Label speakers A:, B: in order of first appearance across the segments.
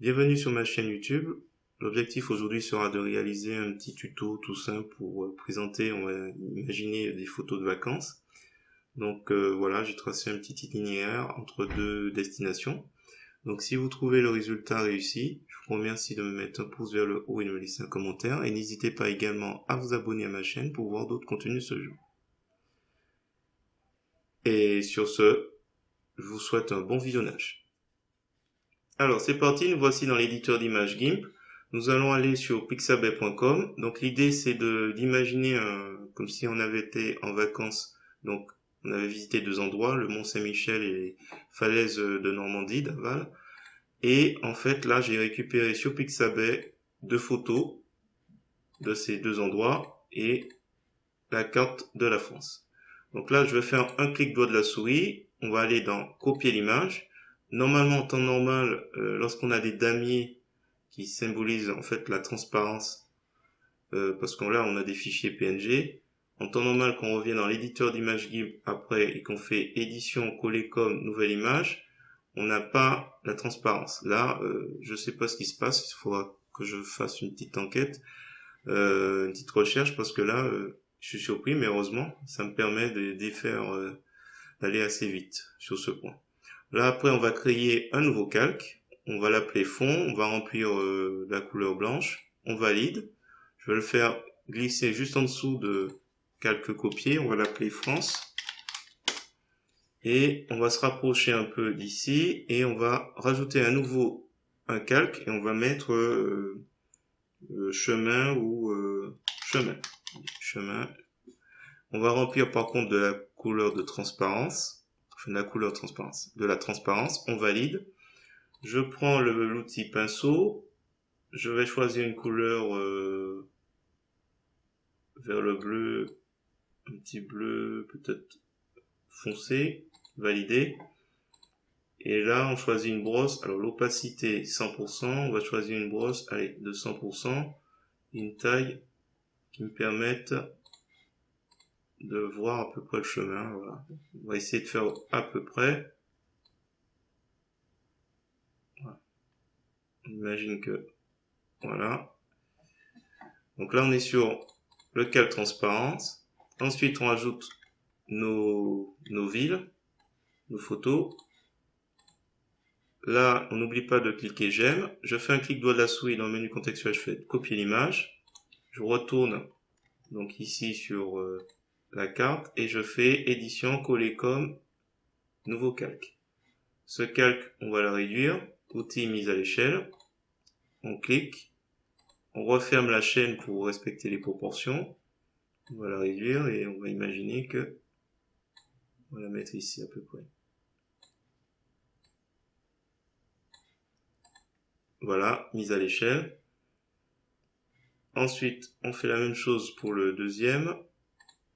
A: Bienvenue sur ma chaîne YouTube. L'objectif aujourd'hui sera de réaliser un petit tuto tout simple pour présenter, on va imaginer des photos de vacances. Donc voilà, j'ai tracé un petit itinéraire entre deux destinations. Donc si vous trouvez le résultat réussi, je vous remercie de me mettre un pouce vers le haut et de me laisser un commentaire. Et n'hésitez pas également à vous abonner à ma chaîne pour voir d'autres contenus ce jour. Et sur ce, je vous souhaite un bon visionnage. Alors c'est parti, nous voici dans l'éditeur d'images GIMP. Nous allons aller sur pixabay.com. Donc l'idée c'est d'imaginer comme si on avait été en vacances. Donc on avait visité deux endroits, le Mont Saint-Michel et les falaises de Normandie, d'Aval. Et en fait là j'ai récupéré sur Pixabay deux photos de ces deux endroits et la carte de la France. Donc là je vais faire un clic droit de la souris. On va aller dans copier l'image. Normalement en temps normal, lorsqu'on a des damiers qui symbolisent en fait la transparence, parce qu'on là on a des fichiers PNG. En temps normal, quand on revient dans l'éditeur d'image GIMP après et qu'on fait édition, coller comme, nouvelle image, on n'a pas la transparence. Là, je sais pas ce qui se passe, il faudra que je fasse une petite enquête, une petite recherche, parce que là, je suis surpris, mais heureusement, ça me permet de faire, d'aller assez vite sur ce point. Là, après, on va créer un nouveau calque. On va l'appeler fond. On va remplir la couleur blanche. On valide. Je vais le faire glisser juste en dessous de calque copié. On va l'appeler France. Et on va se rapprocher un peu d'ici. Et on va rajouter à nouveau un calque. Et on va mettre chemin ou chemin. Chemin. On va remplir par contre de la couleur de transparence. Enfin, de la couleur de transparence. De la transparence. On valide. Je prends l'outil pinceau, je vais choisir une couleur vers le bleu, un petit bleu peut-être foncé, valider. Et là, on choisit une brosse, alors l'opacité 100%, on va choisir une brosse allez, de 100%, une taille qui me permette de voir à peu près le chemin. Voilà. On va essayer de faire à peu près. Voilà. On imagine que voilà. Donc là, on est sur le calque transparence. Ensuite, on ajoute nos villes, nos photos. Là, on n'oublie pas de cliquer j'aime. Je fais un clic droit de la souris dans le menu contextuel, je fais copier l'image. Je retourne donc ici sur la carte et je fais édition, coller comme, nouveau calque. Ce calque, on va le réduire. Outil mise à l'échelle. On clique. On referme la chaîne pour respecter les proportions. On va la réduire et on va imaginer que on va la mettre ici à peu près. Voilà, mise à l'échelle. Ensuite, on fait la même chose pour le deuxième.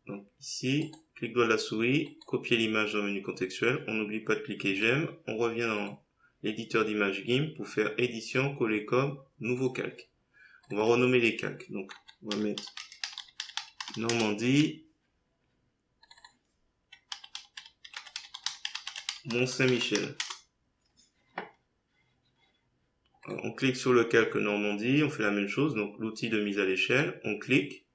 A: Donc ici, clic droit de la souris, copier l'image dans le menu contextuel. On n'oublie pas de cliquer j'aime. On revient dans l'éditeur d'image GIMP pour faire édition, coller comme, nouveau calque. On va renommer les calques. Donc, on va mettre Normandie, Mont Saint-Michel. On clique sur le calque Normandie, on fait la même chose, donc l'outil de mise à l'échelle, on clique,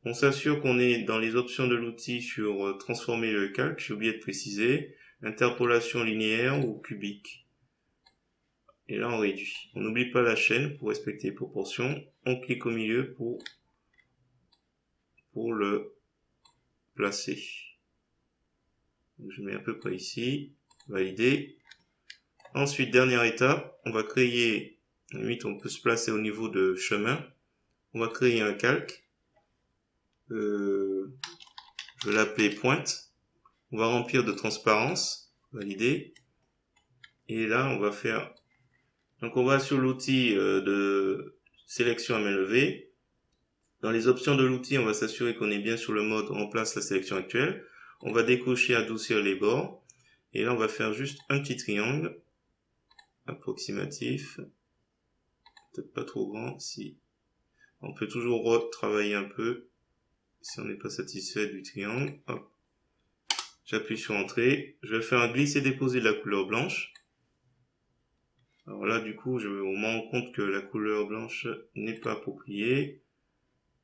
A: on s'assure qu'on est dans les options de l'outil sur transformer le calque, j'ai oublié de préciser, interpolation linéaire ou cubique. Et là on réduit. On n'oublie pas la chaîne pour respecter les proportions, on clique au milieu pour le placer. Donc je mets à peu près ici, valider. Ensuite, dernière étape, on va créer, à la limite on peut se placer au niveau de chemin, on va créer un calque, je vais l'appeler pointe, on va remplir de transparence, valider, et là on va faire, donc on va sur l'outil de sélection à main levée, dans les options de l'outil on va s'assurer qu'on est bien sur le mode remplace la sélection actuelle, on va décocher adoucir les bords, et là on va faire juste un petit triangle, approximatif, peut-être pas trop grand, si on peut toujours retravailler un peu si on n'est pas satisfait du triangle. Hop. J'appuie sur entrée, je vais faire un glisser déposer de la couleur blanche. Alors là, du coup, on me rend compte que la couleur blanche n'est pas appropriée.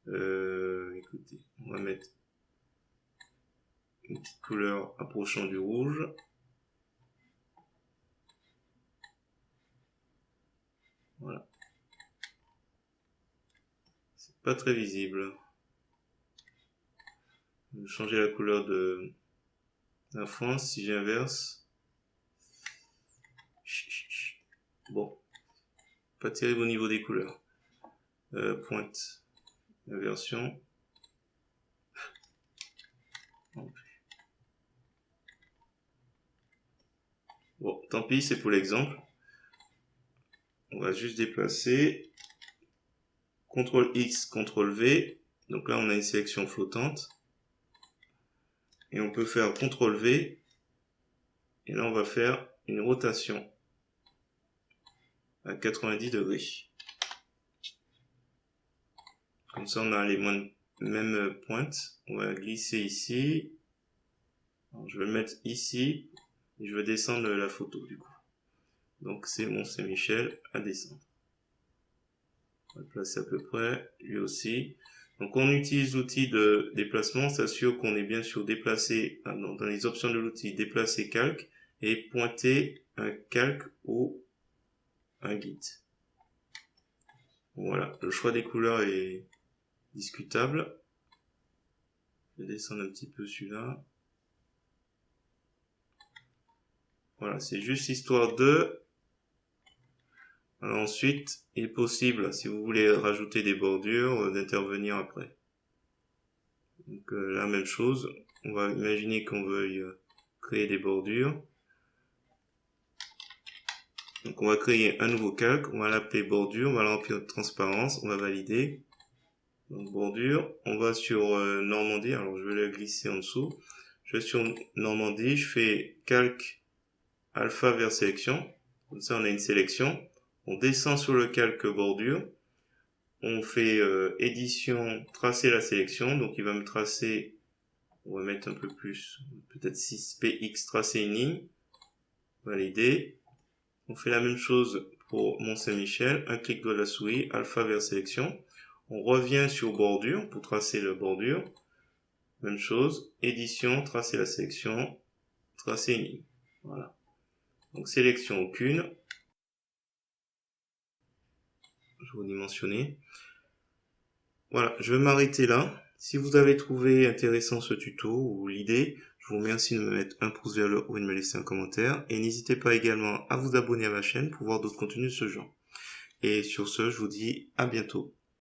A: Écoutez, on va mettre une petite couleur approchant du rouge. Voilà. C'est pas très visible. Je vais changer la couleur de la fond si j'inverse. Bon, pas terrible au niveau des couleurs. Pointe, inversion. Bon, tant pis, c'est pour l'exemple. On va juste déplacer. CTRL X, CTRL V. Donc là, on a une sélection flottante. Et on peut faire CTRL V. Et là, on va faire une rotation à 90 degrés. Comme ça, on a les mêmes pointes. On va glisser ici. Alors, je vais le mettre ici. Et je vais descendre la photo, du coup. Donc, c'est mon Saint-Michel à descendre. On va le placer à peu près. Lui aussi. Donc, on utilise l'outil de déplacement. On s'assure qu'on est bien sur déplacer, dans les options de l'outil, déplacer calque et pointer un calque ou un guide. Voilà, le choix des couleurs est discutable. Je vais descendre un petit peu celui-là. Voilà, c'est juste histoire de... Alors ensuite, il est possible, si vous voulez rajouter des bordures, d'intervenir après. Donc la même chose, on va imaginer qu'on veuille créer des bordures. Donc on va créer un nouveau calque, on va l'appeler bordure, on va le remplir de transparence, on va valider. Donc bordure, on va sur Normandie, alors je vais la glisser en dessous. Je vais sur Normandie, je fais calque alpha vers sélection. Comme ça on a une sélection. On descend sur le calque bordure. On fait édition, tracer la sélection. Donc il va me tracer, on va mettre un peu plus, peut-être 6px, tracer une ligne. Valider. On fait la même chose pour Mont Saint-Michel. Un clic droit de la souris, alpha vers sélection. On revient sur bordure pour tracer la bordure. Même chose, édition, tracer la sélection, tracer une ligne. Voilà. Donc sélection aucune. Je vais redimensionner. Voilà, je vais m'arrêter là. Si vous avez trouvé intéressant ce tuto ou l'idée, je vous remercie de me mettre un pouce vers le haut et de me laisser un commentaire. Et n'hésitez pas également à vous abonner à ma chaîne pour voir d'autres contenus de ce genre. Et sur ce, je vous dis à bientôt.